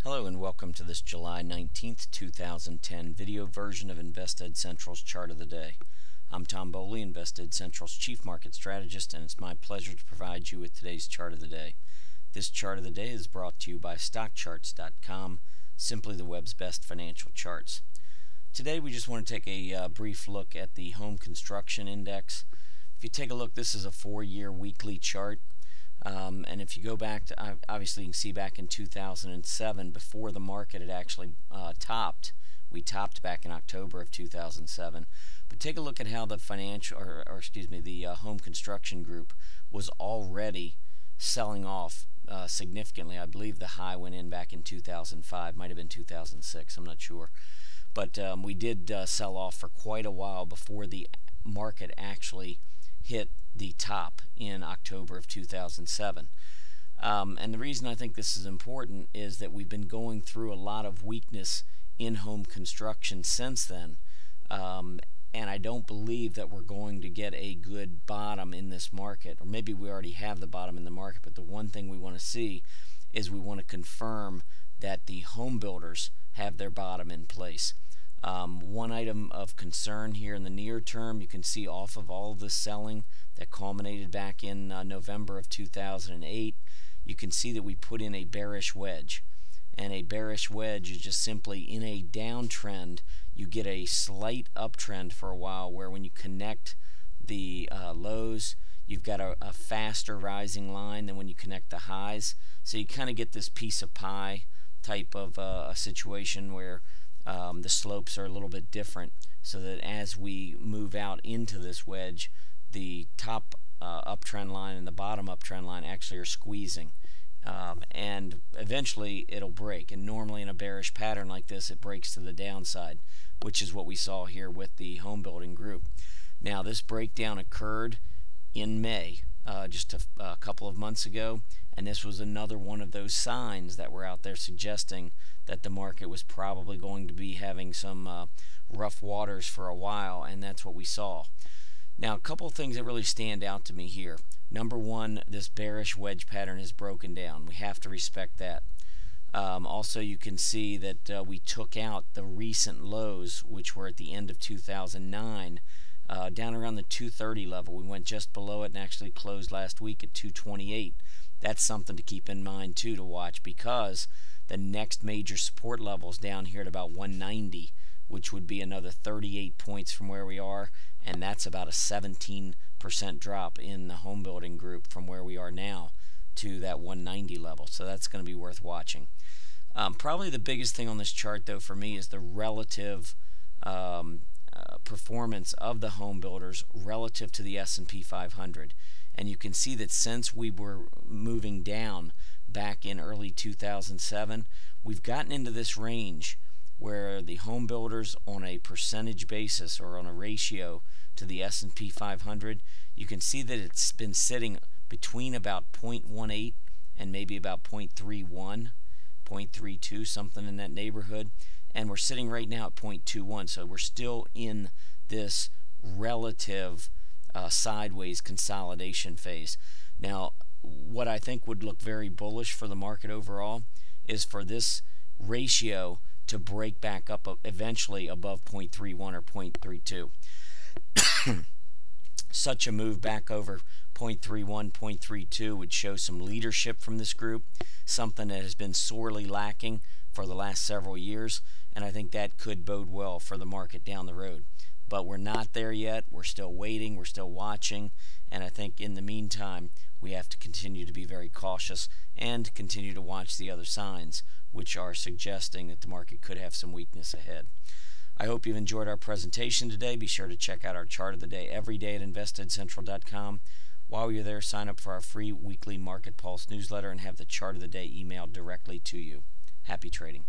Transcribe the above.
Hello and welcome to this July 19th, 2010 video version of Invested Central's Chart of the Day. I'm Tom Boley, Invested Central's Chief Market Strategist, and it's my pleasure to provide you with today's Chart of the Day. This Chart of the Day is brought to you by StockCharts.com, simply the web's best financial charts. Today we just want to take a brief look at the Home Construction Index. If you take a look, this is a 4-year weekly chart. And if you go back to, obviously you can see back in 2007, before the market had actually topped. We topped back in October of 2007. But take a look at how the the home construction group was already selling off significantly. I believe the high went in back in 2005, might have been 2006, I'm not sure. But we did sell off for quite a while before the market actually hit the top in October of 2007. And the reason I think this is important is that we've been going through a lot of weakness in home construction since then. And I don't believe that we're going to get a good bottom in this market, or maybe we already have the bottom in the market, but the one thing we want to see is we want to confirm that the home builders have their bottom in place. One item of concern here in the near term, you can see off of all of this selling that culminated back in November of 2008, you can see that we put in a bearish wedge. And a bearish wedge is just simply in a downtrend, you get a slight uptrend for a while where when you connect the lows, you've got a faster rising line than when you connect the highs. So you kind of get this piece of pie type of a situation where the slopes are a little bit different, so that as we move out into this wedge, the top uptrend line and the bottom uptrend line actually are squeezing, and eventually it'll break. And normally in a bearish pattern like this, it breaks to the downside, which is what we saw here with the home building group. Now this breakdown occurred in May, just a couple of months ago, and this was another one of those signs that were out there suggesting that the market was probably going to be having some rough waters for a while, and that's what we saw. Now, a couple of things that really stand out to me here. Number one, this bearish wedge pattern has broken down. We have to respect that. Also, you can see that we took out the recent lows, which were at the end of 2009, down around the 230 level. We went just below it and actually closed last week at 228. That's something to keep in mind, too, to watch, because the next major support level is down here at about 190, which would be another 38 points from where we are, and that's about a 17% drop in the home building group from where we are now to that 190 level. So that's going to be worth watching. Probably the biggest thing on this chart, though, for me is the relative performance of the home builders relative to the S&P 500. And you can see that since we were moving down back in early 2007, we've gotten into this range where the home builders, on a percentage basis or on a ratio to the S&P 500, you can see that it's been sitting between about 0.18 and maybe about 0.31, 0.32, something in that neighborhood. And we're sitting right now at 0.21, so we're still in this relative sideways consolidation phase. Now, what I think would look very bullish for the market overall is for this ratio to break back up eventually above 0.31 or 0.32. Such a move back over 0.31, 0.32 would show some leadership from this group, something that has been sorely lacking for the last several years, and I think that could bode well for the market down the road. But we're not there yet. We're still waiting. We're still watching. And I think in the meantime, we have to continue to be very cautious and continue to watch the other signs, which are suggesting that the market could have some weakness ahead. I hope you've enjoyed our presentation today. Be sure to check out our chart of the day every day at investedcentral.com. While you're there, sign up for our free weekly Market Pulse newsletter and have the chart of the day emailed directly to you. Happy trading.